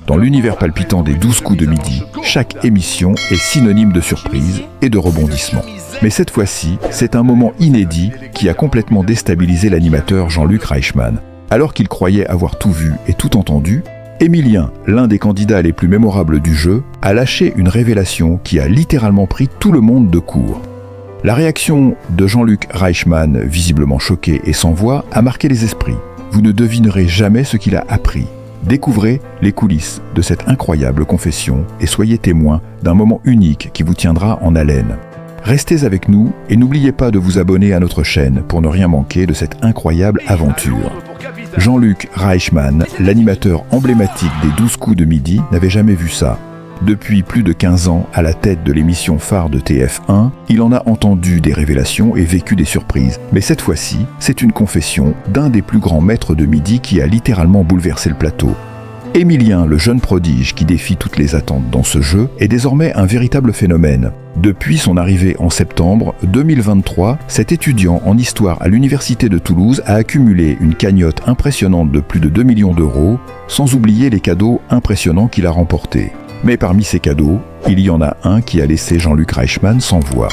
Dans l'univers palpitant des 12 coups de midi, chaque émission est synonyme de surprise et de rebondissement. Mais cette fois-ci, c'est un moment inédit qui a complètement déstabilisé l'animateur Jean-Luc Reichmann. Alors qu'il croyait avoir tout vu et tout entendu, Émilien, l'un des candidats les plus mémorables du jeu, a lâché une révélation qui a littéralement pris tout le monde de court. La réaction de Jean-Luc Reichmann, visiblement choqué et sans voix, a marqué les esprits. Vous ne devinerez jamais ce qu'il a appris. Découvrez les coulisses de cette incroyable confession et soyez témoins d'un moment unique qui vous tiendra en haleine. Restez avec nous et n'oubliez pas de vous abonner à notre chaîne pour ne rien manquer de cette incroyable aventure. Jean-Luc Reichmann, l'animateur emblématique des 12 coups de midi, n'avait jamais vu ça. Depuis plus de 15 ans, à la tête de l'émission phare de TF1, il en a entendu des révélations et vécu des surprises. Mais cette fois-ci, c'est une confession d'un des plus grands maîtres de midi qui a littéralement bouleversé le plateau. Émilien, le jeune prodige qui défie toutes les attentes dans ce jeu, est désormais un véritable phénomène. Depuis son arrivée en septembre 2023, cet étudiant en histoire à l'université de Toulouse a accumulé une cagnotte impressionnante de plus de 2 millions d'euros, sans oublier les cadeaux impressionnants qu'il a remportés. Mais parmi ces cadeaux, il y en a un qui a laissé Jean-Luc Reichmann sans voix.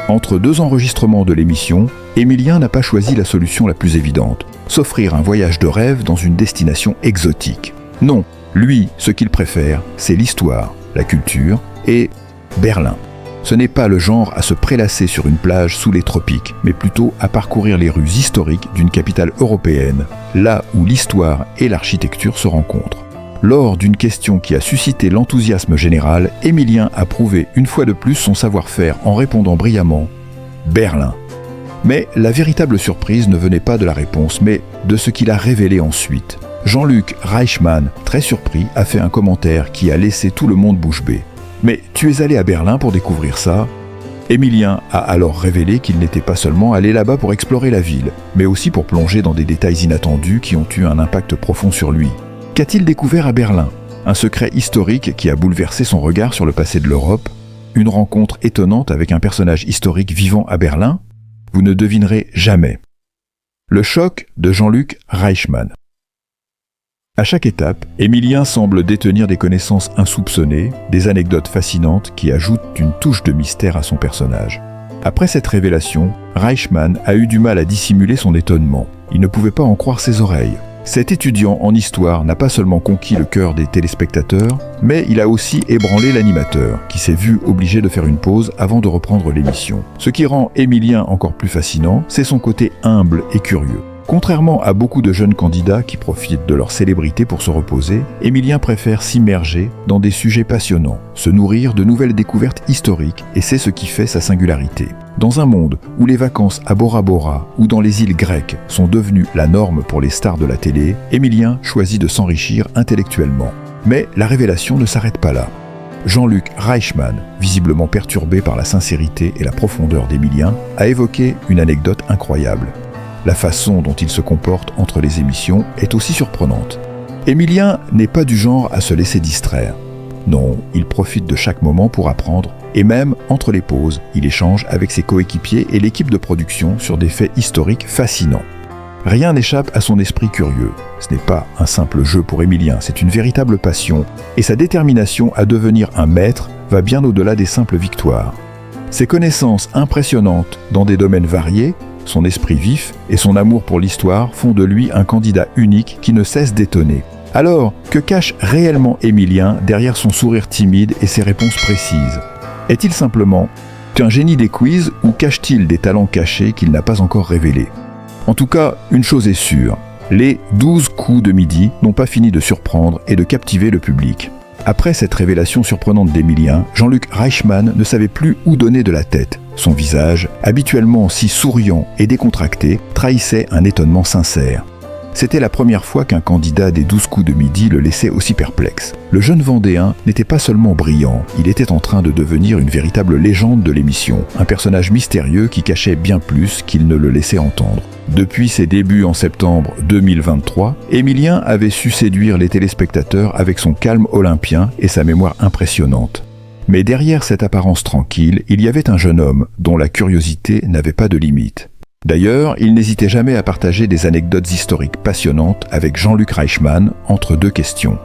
Entre 2 enregistrements de l'émission, Émilien n'a pas choisi la solution la plus évidente, s'offrir un voyage de rêve dans une destination exotique. Non, lui, ce qu'il préfère, c'est l'histoire, la culture et Berlin. Ce n'est pas le genre à se prélasser sur une plage sous les tropiques, mais plutôt à parcourir les rues historiques d'une capitale européenne, là où l'histoire et l'architecture se rencontrent. Lors d'une question qui a suscité l'enthousiasme général, Émilien a prouvé une fois de plus son savoir-faire en répondant brillamment « Berlin ». Mais la véritable surprise ne venait pas de la réponse, mais de ce qu'il a révélé ensuite. Jean-Luc Reichmann, très surpris, a fait un commentaire qui a laissé tout le monde bouche bée. « Mais tu es allé à Berlin pour découvrir ça ?» Émilien a alors révélé qu'il n'était pas seulement allé là-bas pour explorer la ville, mais aussi pour plonger dans des détails inattendus qui ont eu un impact profond sur lui. Qu'a-t-il découvert à Berlin? Un secret historique qui a bouleversé son regard sur le passé de l'Europe? Une rencontre étonnante avec un personnage historique vivant à Berlin? Vous ne devinerez jamais. Le choc de Jean-Luc Reichmann. À chaque étape, Émilien semble détenir des connaissances insoupçonnées, des anecdotes fascinantes qui ajoutent une touche de mystère à son personnage. Après cette révélation, Reichmann a eu du mal à dissimuler son étonnement. Il ne pouvait pas en croire ses oreilles. Cet étudiant en histoire n'a pas seulement conquis le cœur des téléspectateurs, mais il a aussi ébranlé l'animateur, qui s'est vu obligé de faire une pause avant de reprendre l'émission. Ce qui rend Émilien encore plus fascinant, c'est son côté humble et curieux. Contrairement à beaucoup de jeunes candidats qui profitent de leur célébrité pour se reposer, Émilien préfère s'immerger dans des sujets passionnants, se nourrir de nouvelles découvertes historiques, et c'est ce qui fait sa singularité. Dans un monde où les vacances à Bora Bora ou dans les îles grecques sont devenues la norme pour les stars de la télé, Émilien choisit de s'enrichir intellectuellement. Mais la révélation ne s'arrête pas là. Jean-Luc Reichmann, visiblement perturbé par la sincérité et la profondeur d'Émilien, a évoqué une anecdote incroyable. La façon dont il se comporte entre les émissions est aussi surprenante. Émilien n'est pas du genre à se laisser distraire. Non, il profite de chaque moment pour apprendre, et même entre les pauses, il échange avec ses coéquipiers et l'équipe de production sur des faits historiques fascinants. Rien n'échappe à son esprit curieux. Ce n'est pas un simple jeu pour Émilien, c'est une véritable passion, et sa détermination à devenir un maître va bien au-delà des simples victoires. Ses connaissances impressionnantes dans des domaines variés, son esprit vif et son amour pour l'histoire font de lui un candidat unique qui ne cesse d'étonner. Alors, que cache réellement Émilien derrière son sourire timide et ses réponses précises? Est-il simplement un génie des quiz ou cache-t-il des talents cachés qu'il n'a pas encore révélés? En tout cas, une chose est sûre, les 12 coups de midi n'ont pas fini de surprendre et de captiver le public. Après cette révélation surprenante d'Émilien, Jean-Luc Reichmann ne savait plus où donner de la tête. Son visage, habituellement si souriant et décontracté, trahissait un étonnement sincère. C'était la première fois qu'un candidat des 12 coups de midi le laissait aussi perplexe. Le jeune Vendéen n'était pas seulement brillant, il était en train de devenir une véritable légende de l'émission, un personnage mystérieux qui cachait bien plus qu'il ne le laissait entendre. Depuis ses débuts en septembre 2023, Émilien avait su séduire les téléspectateurs avec son calme olympien et sa mémoire impressionnante. Mais derrière cette apparence tranquille, il y avait un jeune homme dont la curiosité n'avait pas de limite. D'ailleurs, il n'hésitait jamais à partager des anecdotes historiques passionnantes avec Jean-Luc Reichmann entre deux questions.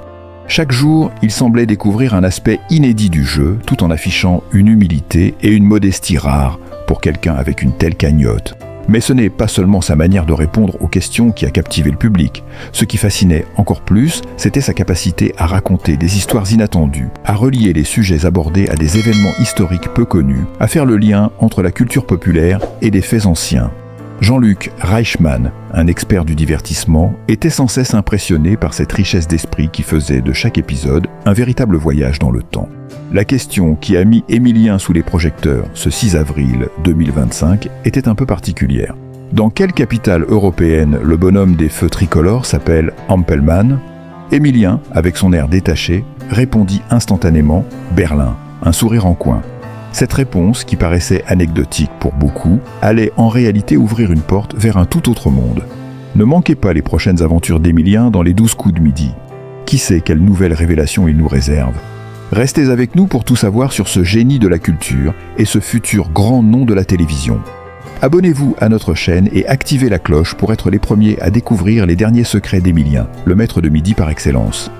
Chaque jour, il semblait découvrir un aspect inédit du jeu, tout en affichant une humilité et une modestie rares pour quelqu'un avec une telle cagnotte. Mais ce n'est pas seulement sa manière de répondre aux questions qui a captivé le public. Ce qui fascinait encore plus, c'était sa capacité à raconter des histoires inattendues, à relier les sujets abordés à des événements historiques peu connus, à faire le lien entre la culture populaire et des faits anciens. Jean-Luc Reichmann, un expert du divertissement, était sans cesse impressionné par cette richesse d'esprit qui faisait de chaque épisode un véritable voyage dans le temps. La question qui a mis Émilien sous les projecteurs ce 6 avril 2025 était un peu particulière. Dans quelle capitale européenne le bonhomme des feux tricolores s'appelle Ampelman ? Émilien, avec son air détaché, répondit instantanément « Berlin », un sourire en coin. Cette réponse, qui paraissait anecdotique pour beaucoup, allait en réalité ouvrir une porte vers un tout autre monde. Ne manquez pas les prochaines aventures d'Émilien dans les 12 coups de midi. Qui sait quelle nouvelle révélation il nous réserve ? Restez avec nous pour tout savoir sur ce génie de la culture et ce futur grand nom de la télévision. Abonnez-vous à notre chaîne et activez la cloche pour être les premiers à découvrir les derniers secrets d'Émilien, le maître de midi par excellence.